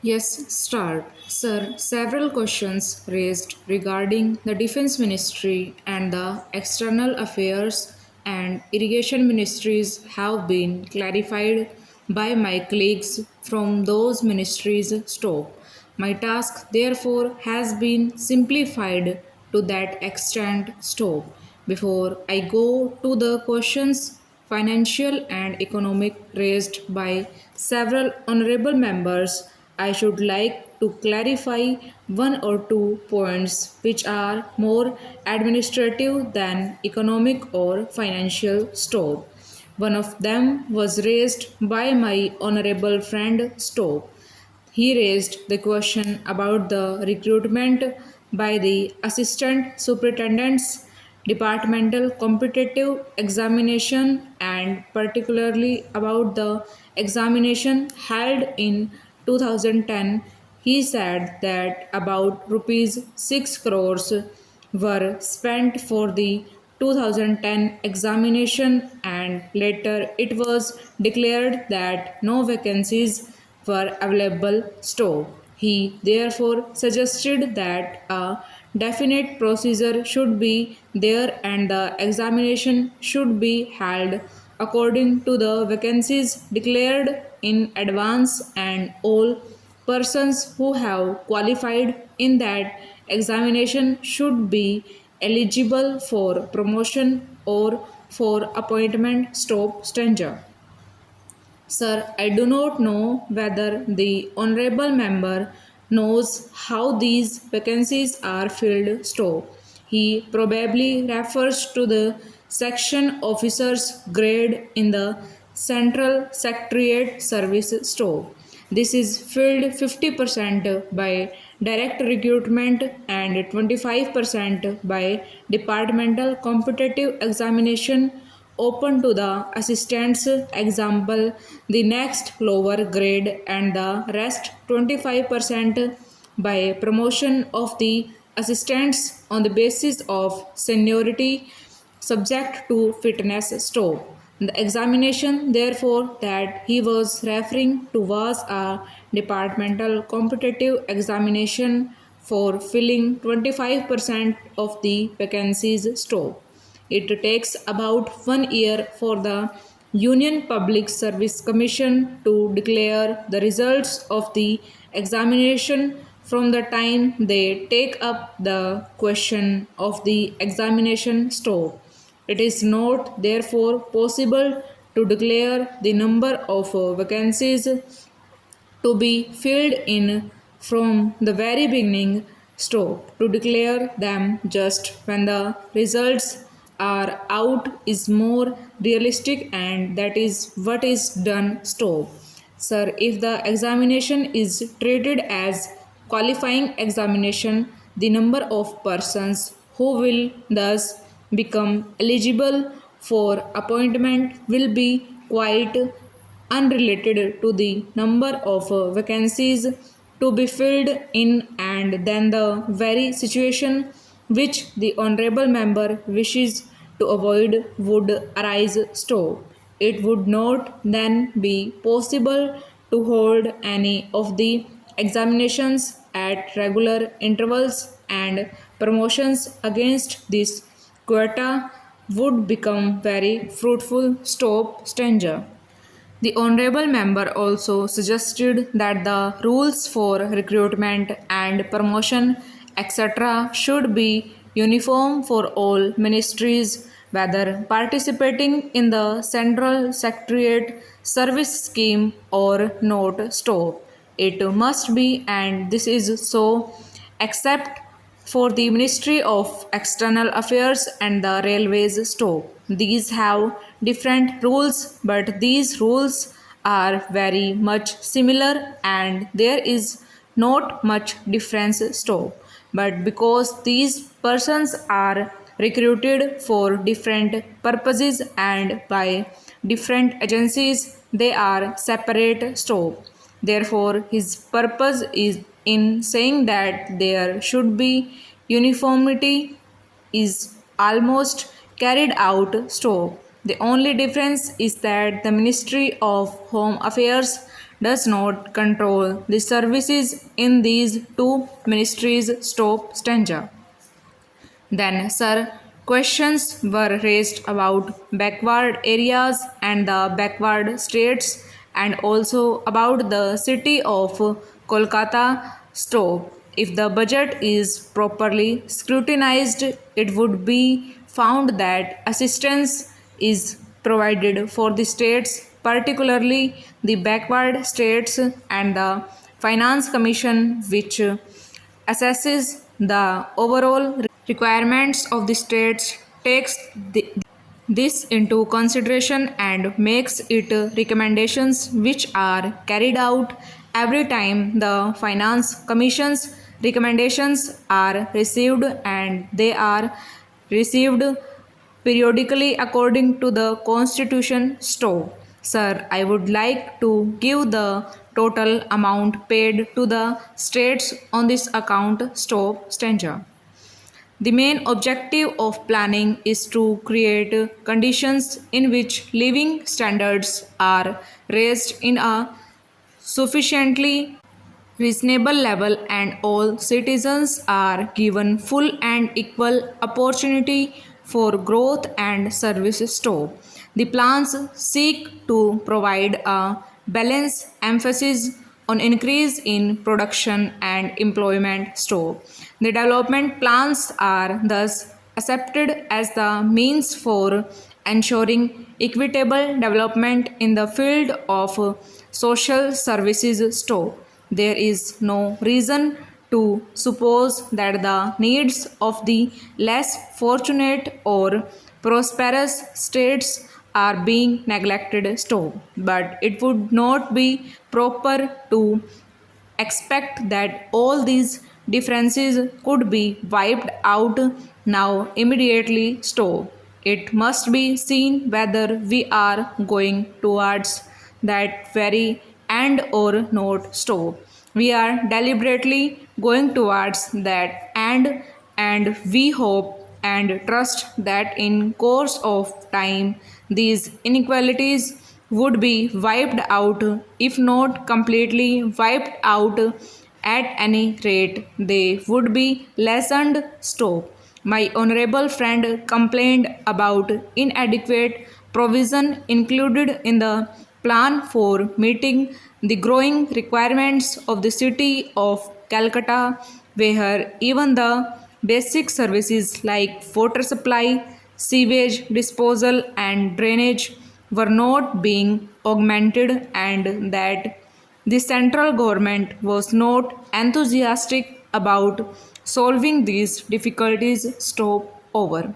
Yes, start. Sir, several questions raised regarding the Defense Ministry and the External Affairs and Irrigation Ministries have been clarified by my colleagues from those ministries' scope. My task, therefore, has been simplified to that extent scope. Before I go to the questions financial and economic raised by several honorable members, I should like to clarify one or two points which are more administrative than economic or financial scope. One of them was raised by my honorable friend Stowe. He raised the question about the recruitment by the assistant superintendents, departmental competitive examination, and particularly about the examination held in 2010. He said that about rupees 6 crores were spent for the 2010 examination, and later it was declared that no vacancies were available store. He therefore suggested that a definite procedure should be there and the examination should be held according to the vacancies declared in advance, and all persons who have qualified in that examination should be eligible for promotion or for appointment stop stranger. Sir, I do not know whether the honorable member knows how these vacancies are filled store. He probably refers to the section officer's grade in the Central Secretariat Service store. This is filled 50% by direct recruitment and 25% by departmental competitive examination open to the assistants, example the next lower grade, and the rest 25% by promotion of the assistants on the basis of seniority subject to fitness store. The examination, therefore, that he was referring to was a departmental competitive examination for filling 25% of the vacancies store. It takes about 1 year for the Union Public Service Commission to declare the results of the examination from the time they take up the question of the examination store. It is not therefore possible to declare the number of vacancies to be filled in from the very beginning. Stop to declare them just when the results are out is more realistic, and that is what is done. Stop. Sir, if the examination is treated as qualifying examination, the number of persons who will thus become eligible for appointment will be quite unrelated to the number of vacancies to be filled in, and then the very situation which the honorable member wishes to avoid would arise. Stop. It would not then be possible to hold any of the examinations at regular intervals, and promotions against this quota would become very fruitful. Stop stranger. The honorable member also suggested that the rules for recruitment and promotion, etc., should be uniform for all ministries, whether participating in the Central Secretariat Service Scheme or not. Stop. It must be, and this is so, except for the Ministry of External Affairs and the Railways store. These have different rules, but these rules are very much similar and there is not much difference store. But because these persons are recruited for different purposes and by different agencies, they are separate store. Therefore, his purpose is in saying that there should be uniformity is almost carried out. So, the only difference is that the Ministry of Home Affairs does not control the services in these two ministries. Stop stanza. Then, sir, questions were raised about backward areas and the backward states and also about the city of Kolkata. Stop. If the budget is properly scrutinized, it would be found that assistance is provided for the states, particularly the backward states, and the Finance Commission, which assesses the overall requirements of the states, takes this into consideration and makes it recommendations which are carried out every time the finance commission's recommendations are received, and they are received periodically according to the constitution. Sir, I would like to give the total amount paid to the states on this account. Stanza. The main objective of planning is to create conditions in which living standards are raised in a sufficiently reasonable level and all citizens are given full and equal opportunity for growth and services. The plans seek to provide a balanced emphasis on increase in production and employment. The development plans are thus accepted as the means for ensuring equitable development in the field of social services. There is no reason to suppose that the needs of the less fortunate or prosperous states are being neglected. But it would not be proper to expect that all these differences could be wiped out now immediately. It must be seen whether we are going towards that very end or not. We are deliberately going towards that end, and we hope and trust that in course of time these inequalities would be wiped out, if not completely wiped out, at any rate they would be lessened. My honorable friend complained about inadequate provision included in the plan for meeting the growing requirements of the city of Calcutta, where even the basic services like water supply, sewage disposal, and drainage were not being augmented, and that the central government was not enthusiastic about solving these difficulties. Over.